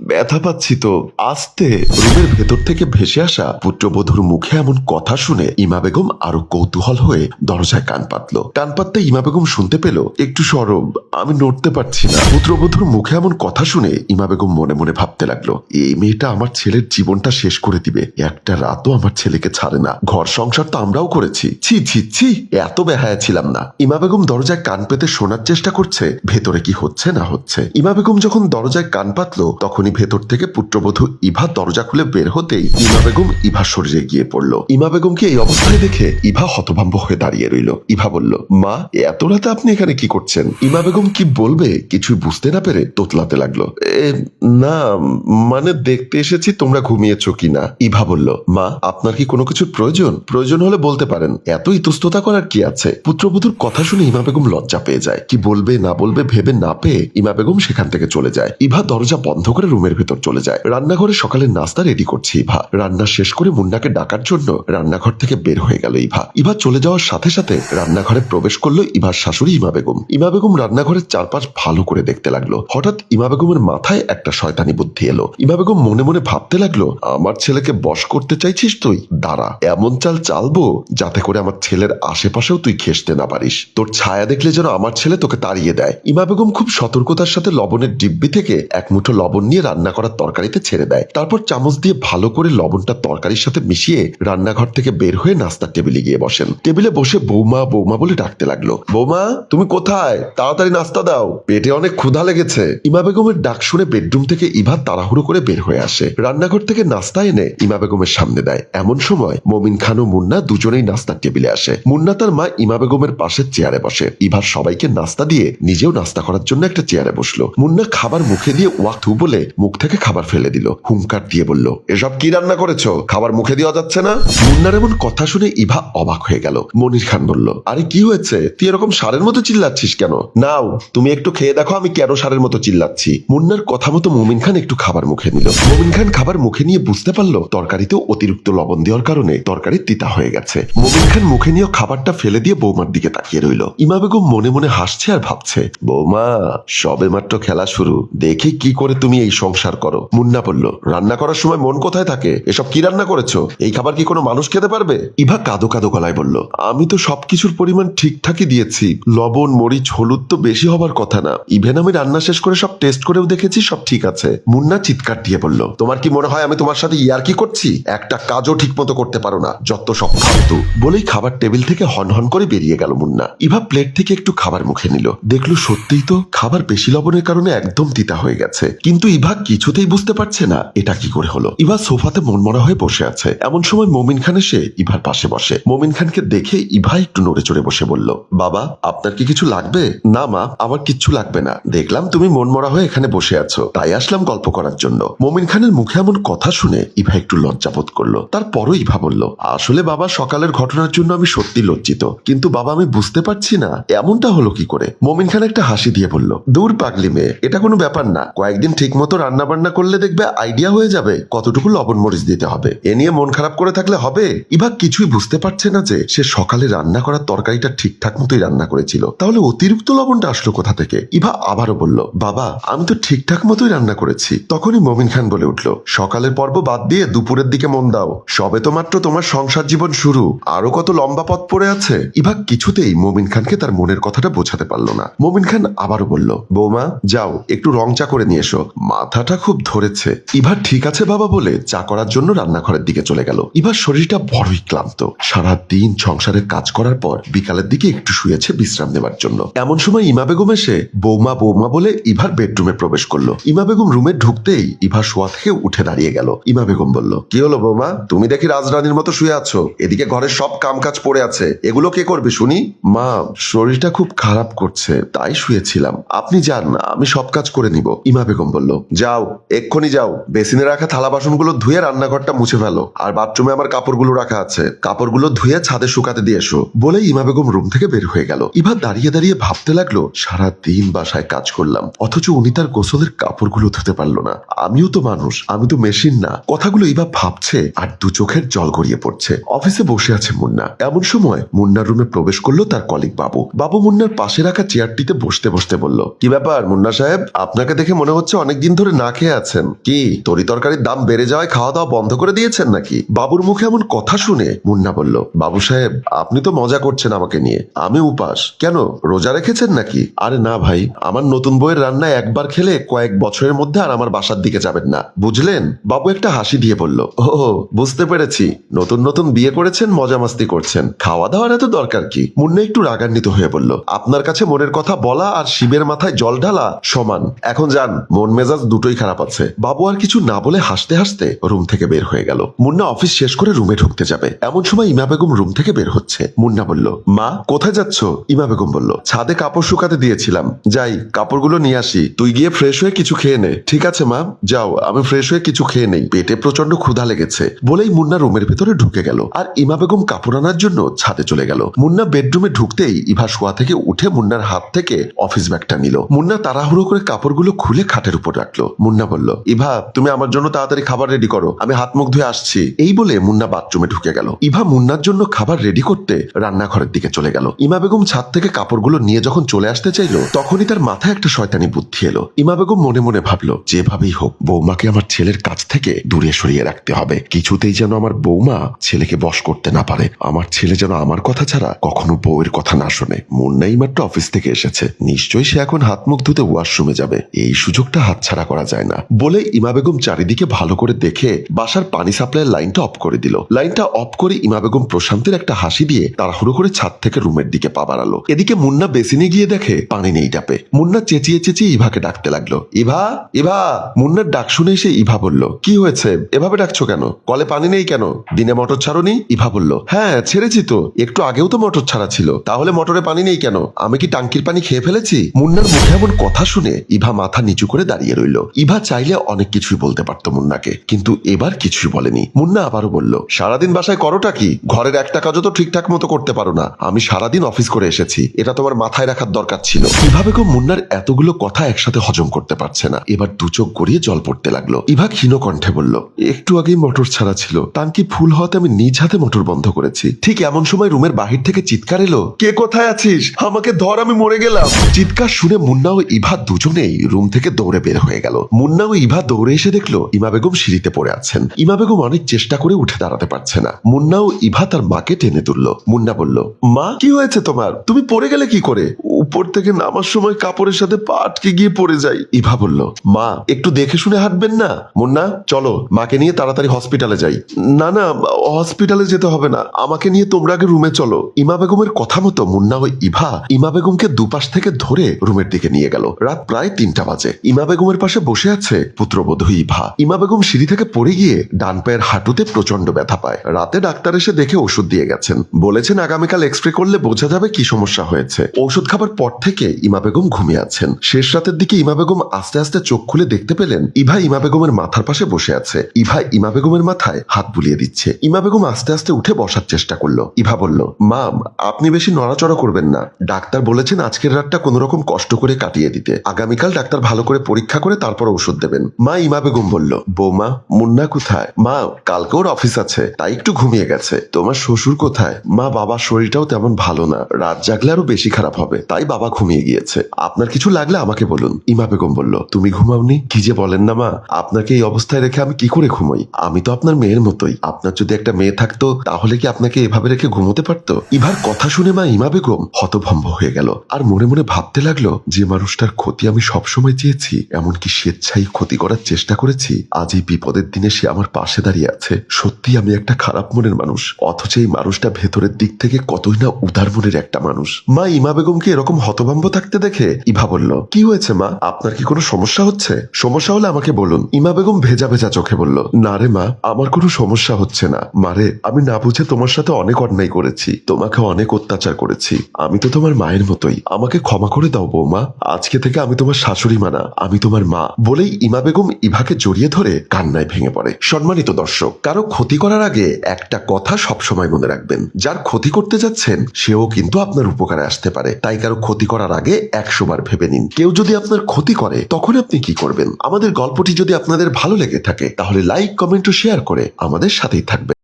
ব্যথা পাচ্ছি তো। আস্তে। রুমের ভেতর থেকে ভেসে আসা পুত্রবধূর মুখে এমন কথা শুনে ইমা বেগম আরো কৌতূহল হয়ে দরজায় কান পাতল। কান পাততে ইমা বেগম শুনতে পেল, একটু সরব, আমি নড়তে পারছি না। পুত্রবধূর মুখে এমন কথা শুনে ইমা বেগম মনে মনে ভাবতে লাগলো, এই মেয়েটা আমার ছেলের জীবনটা শেষ করে দিবে। একটা রাতও আমার ছেলেকে ছাড়ে না। ঘর সংসার তো আমরাও করেছি। ছি ছি ছি, এত বেহায়া ছিলাম না। ইমা বেগম দরজায় কান পেতে শোনার চেষ্টা করছে ভেতরে কি হচ্ছে না হচ্ছে। ইমা বেগম যখন দরজায় কান পাতল তখনই ভেতর থেকে পুত্রবধূ ইভা দরজা খুলে বের হতেই ইমা বেগম ইভার শরীরে গিয়ে পড়ল। ইমা বেগমকে এই অবস্থায় দেখে ইভা হতভম্ব হয়ে দাঁড়িয়ে রইল। ইভা বলল, মা, এত রাতে আপনি এখানে কি করছেন? ইমা বেগম কি বলবে কিছুই বুঝতে না পেরে তোতলাতে লাগলো। না, মানে দেখতে এসেছি তোমরা ঘুমিয়েছো কিনা। ইভা বলল, মা, আপনার কি কোনো কিছুর প্রয়োজন? প্রয়োজন হলে বলতে পারেন, এত ইতস্ততা করার কি আছে? পুত্রবধূর কথা শুনে ইমা বেগম লজ্জা পেয়ে যায়। কি বলবে না বলবে ভেবে না পেয়ে ইমা বেগম সেখান থেকে চলে যায়। ইভা দরজা বন্ধ করে রুমের ভেতর চলে যায়। রান্নাঘরে সকালের নাস্তা রেডি করছে ইভা। রান্না শেষ করে মুন্নাকে ডাকার জন্য রান্নাঘর থেকে বের হয়ে গেল ইভা। ইভা চলে যাওয়ার সাথে সাথে রান্নাঘরে প্রবেশ করলো ইভার শাশুড়ি ইমা বেগম। ইমা বেগম রান্নাঘরের চারপাশ ভালো করে দেখতে লাগলো। হঠাৎ ইমা বেগমের মাথায় একটা শয়তানি বুদ্ধি এলো। ইমা বেগম মনে মনে ভাবতে লাগলো, আমার ছেলেকে বশ করতে চাইছিস তুই? দাঁড়া, এমন চাল চালবো যাতে করে আমার ছেলের আশেপাশেও তুই ঘেঁষতে না পারিস। তোর ছায়া দেখলে যেন আমার ছেলে তোকে তাড়িয়ে দেয়। ইমা বেগম খুব সতর্কতার সাথে লবণের ডিব্বি থেকে এক মুঠো লবণ নিয়ে রান্না করার তরকারিতে ছেড়ে দেয়। তারপর চামচ দিয়ে ভালো করে লবণটা তরকারির সাথে মিশিয়ে রান্নাঘর থেকে বের হয়ে নাস্তার টেবিলে গিয়ে বসেন। টেবিলে বসে বৌমা বৌমা বলে ডাকতে লাগলো। বৌমা, তুমি কোথায়? তাড়াতাড়ি নাস্তা দাও, পেটে অনেক ক্ষুধা লেগেছে। ইমা বেগমের ডাক শুনে বেডরুম থেকে ইভা তাড়াহুড়ো করে বের হয়ে আসে। রান্নাঘর থেকে নাস্তা এনে ইমা বেগমের সামনে দেয়। এমন সময় মমিন খান ও মুন্না দুজনেই নাস্তার টেবিলে আসে। মুন্না তার মা ইমা বেগমের পাশে চেয়ারে বসে। ইভার সবাইকে নাস্তা দিয়ে নিজেও নাস্তা করার জন্য একটা চেয়ারে বসলো। মুন্না খাবার মুখে দিয়ে ওয়াথু বলে মুখ থেকে খাবার ফেলে দিল। হুঙ্কার দিয়ে বলল, এসব কি রান্না করেছো? খাবার মুখে দেওয়া যাচ্ছে না। মুন্নার এমন কথা শুনে ইভা অবাক হয়ে গেল। মনির খান বলল, আরে কি হয়েছে? তুই এরকম ষাঁড়ের মতো চিল্লাচ্ছিস কেন? নাও, তুমি একটু খেয়ে দেখো আমি কেন ষাঁড়ের মতো চিল্লাচ্ছি। মুন্নার কথা মতো মমিন খান একটু খাবার মুখে নিল। মমিন খান খাবার মুখে নিয়ে বুঝতে পারলো তরকারিতেও অতিরিক্ত লবণ দেওয়ার কারণে তরকারি তিতা হয়ে গেছে। মমিন খান মুখে নিয়ে খাবারটা ফেলে দিয়ে বৌমার দিকে তাকিয়ে রইল। ইমা বেগম মনে মনে হাসছে আর ভাবছে, বৌমা, সবে মাত্র খেলা শুরু, দেখি কি করে তুমি এই সংসার করো। মুন্না বলল, রান্না করার সময় মন কোথায় থাকে? এসব কি রান্না করেছো? এই খাবার কি কোনো মানুষ খেতে পারবে? ইভা কাঁদো কাঁদো গলায় বলল, আমি তো সবকিছুর পরিমাণ ঠিকঠাকই দিয়েছি। লবণ, মরিচ, হলুদ তো বেশি হবার কথা না। ইভেন আমি রান্না শেষ করে সব টেস্ট করেও দেখেছি, সব ঠিক আছে। মুন্না চিৎকার দিয়ে বলল, তোমার কি মনে হয় আমি তোমার সাথে ইয়ার্কি করছি? একটা কাজও ঠিক মতো করতে পারো না, যত সব ফালতু। বলেই খাবার টেবিল থেকে হন হন করে বেরিয়ে গেল মুন্না। ইভা প্লেট থেকে একটু খাবার মুখে নিল। দেখলো সত্যিই তো খাবার বেশি লবণের কারণে একদম তিতা হয়ে গেছে। কিন্তু ইভা কিছুতেই বুঝতে পারছে না এটা কি করে হলো। ইভা সোফাতে মনমরা হয়ে বসে আছে। এমন সময় মমিন খান এসে ইভার পাশে বসে। মমিন খানকে দেখে ইভা একটু নড়ে চড়ে বসে বলল, বাবা, আপনার কি কিছু লাগবে? না মা, আমার কিচ্ছু লাগবে না। দেখলাম তুমি মনমরা হয়ে এখানে বসে আছো, তাই আসলাম গল্প করার জন্য। মমিন খানের মুখে এমন কথা শুনে ইভা একটু লজ্জাবোধ করলো। তারপরও ইভা বলল, আসলে বাবা, সকালের ঘটনার জন্য আমি সত্যি লজ্জিত, কিন্তু বাবা আমি বুঝতে পারছি না এমনটা হলো কি করে। মমিন খান একটা হাসি দিয়ে বলল, দূর পাগলি মেয়ে, এটা কোনো ব্যাপার না। কয়েকদিন ঠিক মতো রান্না বান্না করলে দেখবে আইডিয়া হয়ে যাবে কতটুকু লবণ মরিচ দিতে হবে। এ নিয়ে মন খারাপ করে থাকলে হবে? ইভা কিছুই বুঝতে পারছে না যে সে সকালে রান্না করার তরকারিটা ঠিকঠাক মতোই রান্না করেছিল, তাহলে অতিরিক্ত লবণটা আসলো কোথা থেকে। ইভা আবারও বলল, বাবা, আমি তো ঠিকঠাক মতোই রান্না করেছি। তখনই মমিন খান বলে উঠল, সকালের পর্ব বাদ দিয়ে দুপুরের দিকে মন দাও। সবে তো মাত্র তোমার সংসার জীবন শুরু, আরো কত লম্বা পথ পড়ে আছে। ইভা কিছুতেই মমিন খানকে তার মনের কথাটা বোঝাতে পারল না। মমিন খান আবারও বলল, বৌমা, যাও একটু রং চা করে নিয়ে এসো, মাথাটা খুব ধরেছে। ইভা ঠিক আছে বাবা বলে চা করার জন্য রান্নাঘরের দিকে চলে গেল। ইভার শরীরটা বড়ই ক্লান্ত। সারা দিন সংসারের কাজ করার পর বিকালের দিকে একটু শুয়েছে বিশ্রাম নেবার জন্য। এমন সময় ইমা বেগম এসে বৌমা বৌমা বলে ইভার বেডরুমে প্রবেশ করলো। ইমা বেগম রুমে ঢুকতেই ইভা শোয়া থেকে উঠে দাঁড়িয়ে গেল। ইমা বেগম বলল, কি হলো বৌমা, তুমি দেখি রাজরানীর মতো শুয়ে আছো, এদিকে ঘরের সব কাম কাজ পড়ে আছে, এগুলো কে করবে শুনি? মা, শরীরটা খুব খারাপ করছে, তাই শুয়েছিলাম। আপনি যান, আমি সব কাজ করে নিব। ইমা বেগম বলল, যাও, এক্ষুনি যাও, বেসিনে রাখা থালা বাসনগুলো ধুয়ে রান্নাঘরটা মুছে ফেলো, আর বাথরুমে আমার কাপড়গুলো রাখা আছে, কাপড়গুলো ধুয়ে ছাদে শুকাতে দিয়ে এসো। বলে ইমা বেগম রুম থেকে বের হয়ে গেল। ইভা দাঁড়িয়ে দাঁড়িয়ে ভাবতে লাগলো, সারা দিন বাসায় কাজ করলাম, অথচ উনি তার গোসলের কাপড়গুলো ধুতে পারলো না। আমিও তো মানুষ, আমি তো মেশিন না। কথাগুলো ইভা ভাবছে আর দু চোখের জল গড়িয়ে পড়ছে। অফিসে বসে আছে মুন্না। এমন সময় মুন্নার রুমে প্রবেশ করলো তার কলিগ বাবু। বাবু মুন্নার পাশে রাখা চেয়ারটিতে বসতে বসতে বলল, কি ব্যাপার মুন্না সাহেব, আপনাকে দেখে মনে হচ্ছে অনেকদিন ধরে না খেয়ে আছেন। কি তরি তরকারির দাম বেড়ে যাওয়ায় খাওয়া দাওয়া বন্ধ করে দিয়েছেন নাকি? বাবুর মুখে এমন কথা শুনে মুন্না বলল, বাবু সাহেব আপনি তো মজা করছেন আমাকে নিয়ে। আমি উপাস। কেন রোজা রেখেছেন নাকি? আরে না ভাই, আমার নতুন বউয়ের রান্না একবার খেলে কয়েক বছরের মধ্যে আর আমার বাসার দিকে যাবেন না, বুঝলেন? বাবু একটা হাসি দিয়ে বলল, ও বুঝতে পেরেছি, নতুন নতুন বিয়ে করেছেন, মজা মাস্তি করছেন, খাওয়া দাওয়ার এত দরকার কি? মুন্না একটু রাগান্বিত হয়ে বলল, আপনার কাছে মনের কথা বলা আর শিবের মাথায় জল ঢালা সমান। এখন যান, মন মেজাজ দুটোই খারাপ আছে। বাবু আর কিছু না বলে হাসতে হাসতে রুম থেকে বের হয়ে গেল। মুন্না অফিস শেষ করে রুমে ঢুকতে যাবে, এমন সময় ইমা বেগম রুম থেকে বের হচ্ছে। মুন্না বলল, মা কোথায় যাচ্ছ? ইমা বেগম বলল, ছাদে কাপড় শুকাতে দিয়েছিলাম, যাই কাপড়গুলো নিয়ে আসি, তুই গিয়ে ফ্রেশ হয়ে কিছু খেয়ে নে। ঠিক আছে মা, যাও, আমি ফ্রেশ হয়ে কিছু খেয়ে নেই, পেটে প্রচন্ড ক্ষুধা লেগেছে। বলেই মুন্না রুমের ভেতরে ঢুকে গেল আর ইমা বেগম কাপড় আনার জন্য ছাদে চলে গেল। মুন্না বেডরুমে ঢুকতেই ইভা শোয়া থেকে উঠে মুন্নার হাত থেকে অফিস ব্যাগটা নিল। মুন্না তাড়াহুড়ো করে কাপড়গুলো খুলে খাটের উপর রাখলো। মুন্না বলল, ইভা তুমি আমার জন্য তাড়াতাড়ি খাবার রেডি করো, আমি হাত মুখ ধুয়ে আসছি। এই বলে মুন্না বাথরুমে ঢুকে গেল। ইভা মুন্নার জন্য খাবার রেডি করতে রান্নাঘরের দিকে চলে গেল। ইমা বেগম ছাদ থেকে কাপড়গুলো নিয়ে যখন চলে আসতে চাইলো, তখনই তার মাথায় একটা শয়তানি বুদ্ধি এলো। ইমা বেগম মনে মনে ভাবলো, যেভাবেই হোক বৌমাকে আমার ছেলের কাছ থেকে দূরে সরিয়ে রাখতে হবে, কিছুতেই যেন আমার বৌমা ছেলেকে বশ করতে না পারে, আমার ছেলে যেন আমার কথা ছাড়া কখনো বউয়ের কথা না শোনে। মুন্নাই মাত্র অফিস থেকে এসেছে, নিশ্চয়ই সে এখন হাত মুখ ধুতে ওয়াশরুমে যাবে, এই সুযোগটা হাতছাড়া করা যায় না। বলে ইমা বেগম চারিদিকে ভালো করে দেখে বাসার পানি সাপ্লাইয়ের লাইনটা অফ করে দিল। লাইনটা অফ করে ইমা বেগম প্রশান্তের একটা হাসি দিয়ে তাড়াহুড়ো করে ছাদ থেকে রুমের দিকে পা বাড়ালো। এদিকে মুন্না বেসিনে গিয়ে দেখে পানি নেই টাপে। মুন্না চেঁচিয়ে চেঁচিয়ে ইভাকে ডাকতে লাগলো, ইভা ইভা। মুন্নার ডাক শুনে এসে ইভা বলল, কি হয়েছে, এভাবে ডাকছো কেন? কলে পানি নেই কেন? দিনে মোটর ছাড়োনি? ইভা বলল, হ্যাঁ ছেড়েছি তো, একটু আগেও তো মোটর ছাড়া ছিল, তাহলে মোটরে পানি নেই কেন? আমি কি টাঙ্কির পানি খেয়ে ফেলেছি? মুন্নার মুখে এমন কথা শুনে ইভা মাথা নিচু করে দাঁড়িয়ে রইল। ইভা চাইলে অনেক কিছুই বলতে পারতো মুন্নাকে, কিন্তু এবার কিছুই বলেনি। মুন্না আবারও বলল, সারাদিন বাসায় করোটা কি? ঘরের একটা কাজও তো ঠিকঠাক মতো করতে পারো না। আমি সারাদিন অফিস করে এসেছি, এটা তোমার মাথায় রাখার দরকার ছিল। ইভা বেগম মুন্নার এতগুলো কথা একসাথে হজম করতে পারছে না, এবার দু চোখ গড়িয়ে জল পড়তে লাগলো। ইভা ক্ষীণ কণ্ঠে বলল, একটু আগেই মোটর ছাড়া ছিল, টাঙ্কি ফুল হওয়াতে আমি নিজ হাতে মোটর বন্ধ করেছি। ঠিক এমন সময় রুমের বাহির থেকে চিৎকার এলো, কে কোথায় আছিস? আমাকে ধর, আমি মরে গেলাম। চিৎকার শুনে মুন্না ও ইভা দুজনেই রুম থেকে দৌড়ে বের হয়ে গেল। মুন্না ও ইভা দৌড়ে এসে দেখলো ইমা বেগম সিঁড়িতে পড়ে আছেন। ইমা বেগম অনেক চেষ্টা করে উঠে দাঁড়াতে পারছে না। মুন্না ও ইভা তার মাকে টেনে তুললো। মুন্না বলল, মা কি হয়েছে তোমার? তুমি পড়ে গেলে কি করে? উপর থেকে নামার সময় কাপড়ের সাথে পা আটকে গিয়ে পড়ে যাই। ইভা বলল, মা একটু দেখে শুনে হাঁটবেন না? মুন্না চলো, মাকে নিয়ে তাড়াতাড়ি হসপিটালে যাই। না না, হসপিটালে যেতে হবে না, আমাকে নিয়ে তোমরা আগে রুমে চলো। ইমা বেগমের কথা মতো মুন্না ও ইভা ইমা বেগমকে দুপাশ থেকে ধরে রুমের দিকে নিয়ে গেল। রাত প্রায় 3টা বাজে। ইমা বেগমের পাশে বসে আছে পুত্রবধূ ইভা। ইমা বেগম সিঁড়ি থেকে পড়ে গিয়ে ডান পায়ের হাঁটুতে প্রচন্ড ব্যথা পায়। রাতে ডাক্তার এসে দেখে ওষুধ দিয়ে গেছেন, বলেছেন আগামীকাল এক্সরে করলে বোঝা যাবে কি সমস্যা হয়েছে। ঔষধ খাবার পর থেকে ইমা বেগম ঘুমিয়ে আছেন। শেষ রাতের দিকে ইমা বেগম আস্তে আস্তে চোখ খুলে দেখতে পেলেন ইভা ইমা বেগমের মাথার পাশে বসে আছে। ইভা ইমা বেগমের মাথায় হাত বুলিয়ে দিচ্ছে। ইমা বেগম আস্তে আস্তে উঠে বসার চেষ্টা করলো। ইভা বলল, মা আপনি বেশি নড়াচড়া করবেন না, ডাক্তার বলেছেন আজকের রাতটা কোনো রকম কষ্ট করে কাটিয়ে দিতে, আগামীকাল ডাক্তার ভালো করে পরীক্ষা করে তারপর ওষুধ দেবেন। মা ইমা বেগম বলল, বৌমা মুন্না কোথায়? মা কালকে ওর অফিস আছে, তাই একটু ঘুমিয়ে গেছে। তোমার শ্বশুর কোথায়? মা বাবার শরীরটাও তেমন ভালো না, রাত জাগলে আরো বেশি খারাপ হবে, তাই বাবা ঘুমিয়ে গিয়েছে। আপনার কিছু লাগলে আমাকে বলুন। ইমা বেগম বলল, তুমি ঘুমাওনি? কি যে বলেন না মা, আপনাকে এই অবস্থায় রেখে আমি কি করে ঘুমাই? আমি তো আপনার মেয়ের মতোই, আপনার যদি একটা মেয়ে থাকতো তাহলে কি আপনাকে এভাবে রেখে ঘুমোতে পারতো? ইভার কথা শুনে মা ইমা বেগম হতভম্ব হয়ে গেল আর মনে মনে ভাবতে লাগলো, যে মানুষটার ক্ষতি আমি সবসময় চেয়েছি, এমনকি স্বেচ্ছায় ক্ষতি করার চেষ্টা করেছি, আজ এই বিপদের দিনে সে আমার পাশে দাঁড়িয়ে আছে। সত্যি আমি একটা খারাপ মনের মানুষ, অথচ এই মানুষটা ভেতরের দিক থেকে কতই না উদার মনের একটা মানুষ। মা ইমা বেগমকে এরকম হতভম্ব থাকতে দেখে ইভা বলল, কি হয়েছে মা, আপনার কি কোনো সমস্যা হচ্ছে? সমস্যা হলে আমাকে বলুন। ইমা বেগম ভেজা ভেজা চোখে বলল, না রে মা, আমার কোনো সমস্যা হচ্ছে না। মারে আমি না বুঝে তোমার সাথে অনেক অন্যায় করেছি, তোমাকে অনেক অত্যাচার করেছি, আমি তো তোমার মায়ের মতোই, আমাকে ক্ষমা করে দাও বৌমা, আজকে থেকে আমি তোমার শাশুড়ি মা না, আমি তোমার মা। বলেই ইমা বেগম ইভাকে জড়িয়ে ধরে কান্নায় ভেঙে পড়ে। সম্মানিত দর্শক, কারো ক্ষতি করার আগে একটা কথা সবসময় মনে রাখবেন, যার ক্ষতি করতে যাচ্ছেন সেও কিন্তু আপনার উপকারে আসতে পারে, তাই কারো ক্ষতি করার আগে 100 বার ভেবে নিন। কেউ যদি আপনার ক্ষতি করে তখন আপনি কি করবেন? আমাদের গল্পটি যদি আপনাদের ভালো লেগে থাকে তাহলে লাইক, কমেন্ট ও শেয়ার করে আমাদের সাথেই থাকবেন।